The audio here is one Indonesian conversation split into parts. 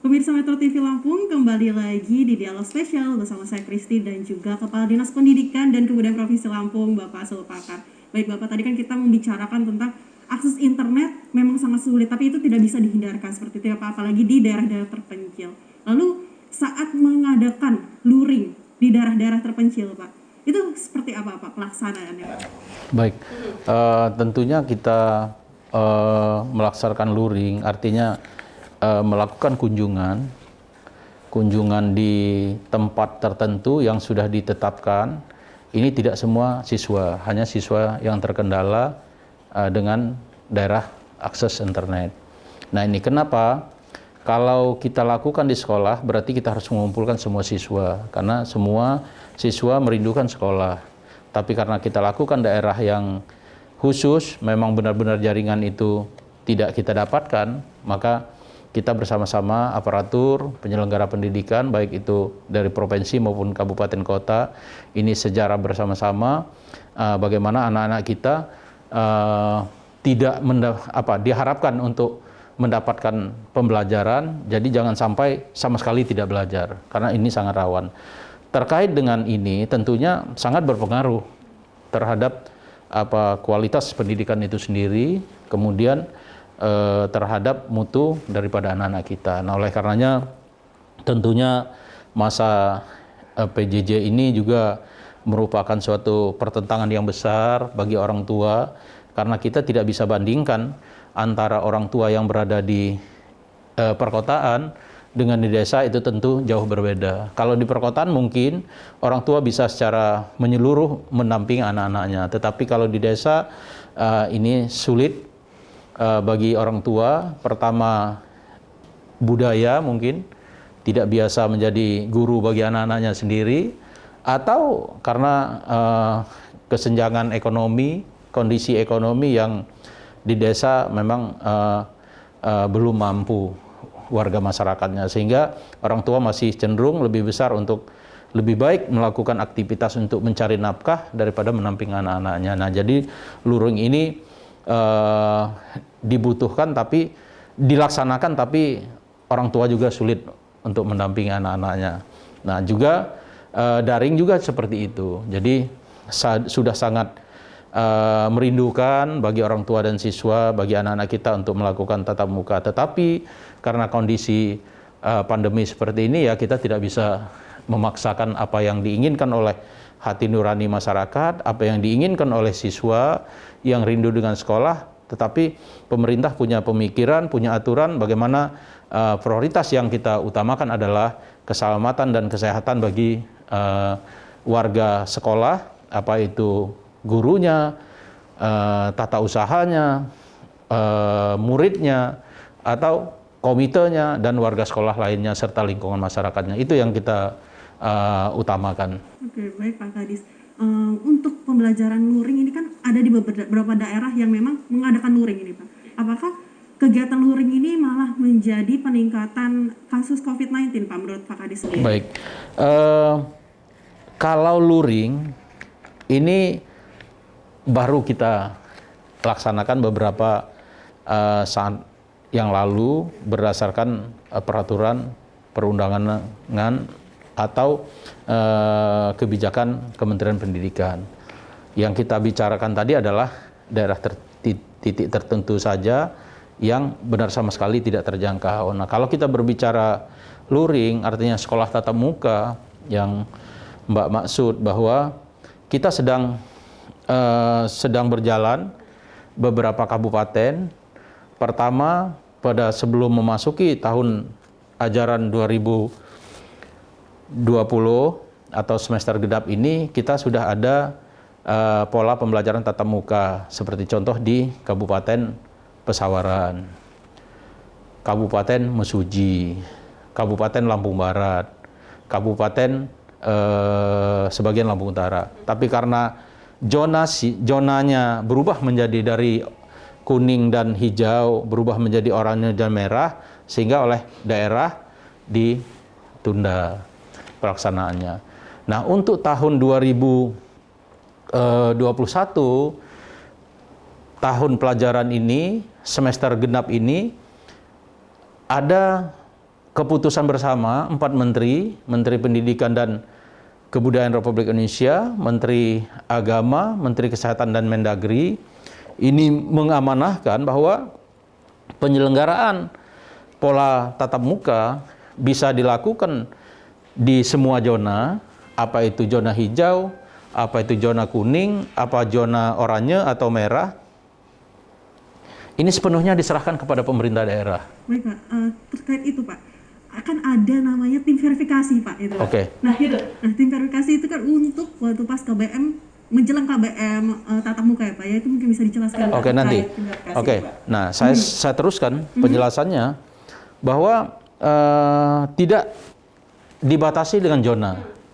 Pemirsa Metro TV Lampung, kembali lagi di Dialog Spesial bersama saya Kristi dan juga Kepala Dinas Pendidikan dan Kebudayaan Provinsi Lampung, Bapak Sulpakar. Baik Bapak, tadi kan kita membicarakan tentang akses internet memang sangat sulit, tapi itu tidak bisa dihindarkan seperti itu ya Pak, apalagi di daerah-daerah terpencil. Lalu saat mengadakan luring di daerah-daerah terpencil Pak, itu seperti apa Pak pelaksanaannya Pak? Baik, tentunya kita melaksanakan luring, artinya melakukan kunjungan di tempat tertentu yang sudah ditetapkan. Ini tidak semua siswa, hanya siswa yang terkendala dengan daerah akses internet. Nah ini kenapa? Kalau kita lakukan di sekolah, berarti kita harus mengumpulkan semua siswa, karena semua siswa merindukan sekolah. Tapi karena kita lakukan daerah yang khusus, memang benar-benar jaringan itu tidak kita dapatkan, maka kita bersama-sama aparatur penyelenggara pendidikan, baik itu dari provinsi maupun kabupaten kota, ini sejarah bersama-sama bagaimana anak-anak kita diharapkan untuk mendapatkan pembelajaran, jadi jangan sampai sama sekali tidak belajar, karena ini sangat rawan. Terkait dengan ini tentunya sangat berpengaruh terhadap kualitas pendidikan itu sendiri, kemudian terhadap mutu daripada anak-anak kita. Nah, oleh karenanya tentunya masa PJJ ini juga merupakan suatu pertentangan yang besar bagi orang tua, karena kita tidak bisa bandingkan antara orang tua yang berada di perkotaan dengan di desa, itu tentu jauh berbeda. Kalau di perkotaan mungkin orang tua bisa secara menyeluruh mendampingi anak-anaknya, tetapi kalau di desa ini sulit bagi orang tua. Pertama, budaya mungkin tidak biasa menjadi guru bagi anak-anaknya sendiri, atau karena kesenjangan ekonomi, kondisi ekonomi yang di desa memang belum mampu warga masyarakatnya, sehingga orang tua masih cenderung lebih besar untuk lebih baik melakukan aktivitas untuk mencari nafkah daripada menamping anak-anaknya. Nah, jadi luring ini dibutuhkan tapi dilaksanakan, tapi orang tua juga sulit untuk mendampingi anak-anaknya. Nah, juga daring juga seperti itu. Jadi sudah sangat merindukan bagi orang tua dan siswa, bagi anak-anak kita untuk melakukan tatap muka. Tetapi karena kondisi pandemi seperti ini, ya kita tidak bisa memaksakan apa yang diinginkan oleh hati nurani masyarakat, apa yang diinginkan oleh siswa yang rindu dengan sekolah. Tetapi pemerintah punya pemikiran, punya aturan bagaimana prioritas yang kita utamakan adalah keselamatan dan kesehatan bagi warga sekolah, apa itu gurunya, tata usahanya, muridnya, atau komitenya, dan warga sekolah lainnya, serta lingkungan masyarakatnya. Itu yang kita utamakan. Oke, baik Pak Kadis. Untuk pembelajaran luring ini kan ada di beberapa daerah yang memang mengadakan luring ini Pak. Apakah kegiatan luring ini malah menjadi peningkatan kasus COVID-19 Pak menurut Pak Kadis sendiri? Baik, kalau luring ini baru kita laksanakan beberapa saat yang lalu berdasarkan peraturan perundangan atau kebijakan Kementerian Pendidikan. Yang kita bicarakan tadi adalah daerah titik tertentu saja yang benar sama sekali tidak terjangkau. Nah, kalau kita berbicara luring, artinya sekolah tatap muka, yang Mbak maksud bahwa kita sedang berjalan beberapa kabupaten. Pertama, pada sebelum memasuki tahun ajaran 2020 atau semester genap ini, kita sudah ada pola pembelajaran tatap muka, seperti contoh di Kabupaten Pesawaran, Kabupaten Mesuji, Kabupaten Lampung Barat, Kabupaten sebagian Lampung Utara. Tapi karena zonanya berubah menjadi dari kuning dan hijau berubah menjadi oranye dan merah, sehingga oleh daerah ditunda pelaksanaannya. Nah, untuk tahun 2021, tahun pelajaran ini, semester genap ini, ada keputusan bersama 4 menteri, Menteri Pendidikan dan Kebudayaan Republik Indonesia, Menteri Agama, Menteri Kesehatan dan Mendagri, ini mengamanahkan bahwa penyelenggaraan pola tatap muka bisa dilakukan di semua zona, apa itu zona hijau, apa itu zona kuning, apa zona oranye atau merah. Ini sepenuhnya diserahkan kepada pemerintah daerah. Baik Pak, terkait itu Pak, akan ada namanya tim verifikasi Pak itu. Oke. Nah tim verifikasi itu kan untuk waktu pas KBM, menjelang KBM tatap muka ya Pak, ya itu mungkin bisa dijelaskan. Oke, nanti. Oke, nah saya teruskan penjelasannya bahwa tidak dibatasi dengan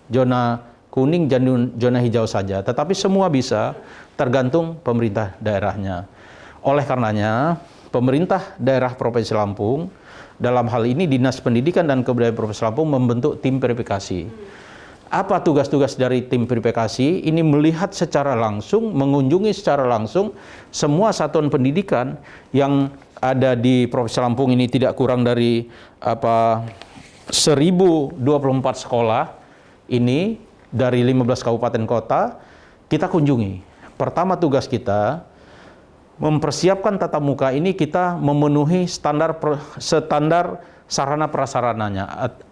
zona kuning dan zona hijau saja, tetapi semua bisa, tergantung pemerintah daerahnya. Oleh karenanya, pemerintah daerah Provinsi Lampung, dalam hal ini Dinas Pendidikan dan Kebudayaan Provinsi Lampung membentuk tim verifikasi. Apa tugas-tugas dari tim verifikasi? Ini melihat secara langsung, mengunjungi secara langsung semua satuan pendidikan yang ada di Provinsi Lampung ini, tidak kurang dari 1024 sekolah ini dari 15 kabupaten kota kita kunjungi. Pertama tugas kita mempersiapkan tatap muka ini, kita memenuhi standar sarana prasarananya,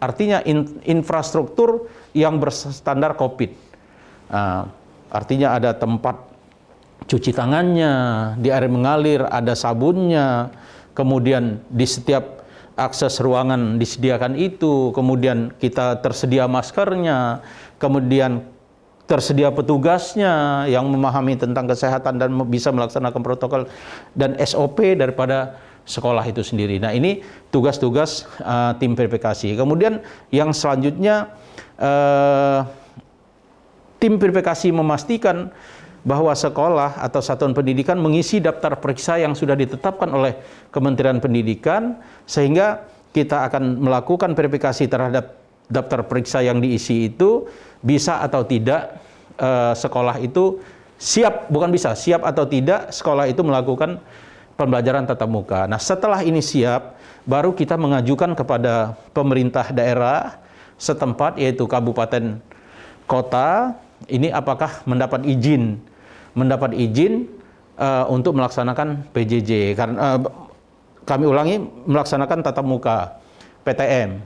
artinya infrastruktur yang berstandar COVID. Artinya ada tempat cuci tangannya, di air mengalir ada sabunnya, kemudian di setiap akses ruangan disediakan itu, kemudian kita tersedia maskernya, kemudian tersedia petugasnya yang memahami tentang kesehatan dan bisa melaksanakan protokol dan SOP daripada sekolah itu sendiri. Nah, ini tugas-tugas tim verifikasi. Kemudian yang selanjutnya tim verifikasi memastikan bahwa sekolah atau satuan pendidikan mengisi daftar periksa yang sudah ditetapkan oleh Kementerian Pendidikan, sehingga kita akan melakukan verifikasi terhadap daftar periksa yang diisi itu, bisa atau tidak sekolah itu siap, bukan bisa, siap atau tidak sekolah itu melakukan pembelajaran tatap muka. Nah, setelah ini siap, baru kita mengajukan kepada pemerintah daerah setempat, yaitu kabupaten kota, ini apakah mendapat izin untuk melaksanakan PJJ. Karena kami ulangi, melaksanakan tatap muka, PTM,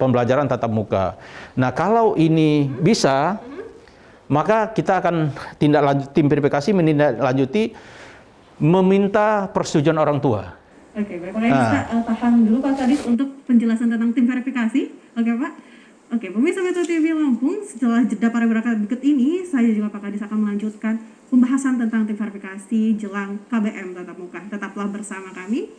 pembelajaran tatap muka. Nah, kalau ini bisa, maka kita akan tim verifikasi menindaklanjuti meminta persetujuan orang tua. Oke, baik. Makanya kita tahan dulu Pak Kadis untuk penjelasan tentang tim verifikasi. Oke Pak. Oke, pemirsa Metro TV Lampung, setelah jeda pariwara berikut ini, saya juga Pak Kadis akan melanjutkan pembahasan tentang tim verifikasi jelang KBM tatap muka. Tetaplah bersama kami.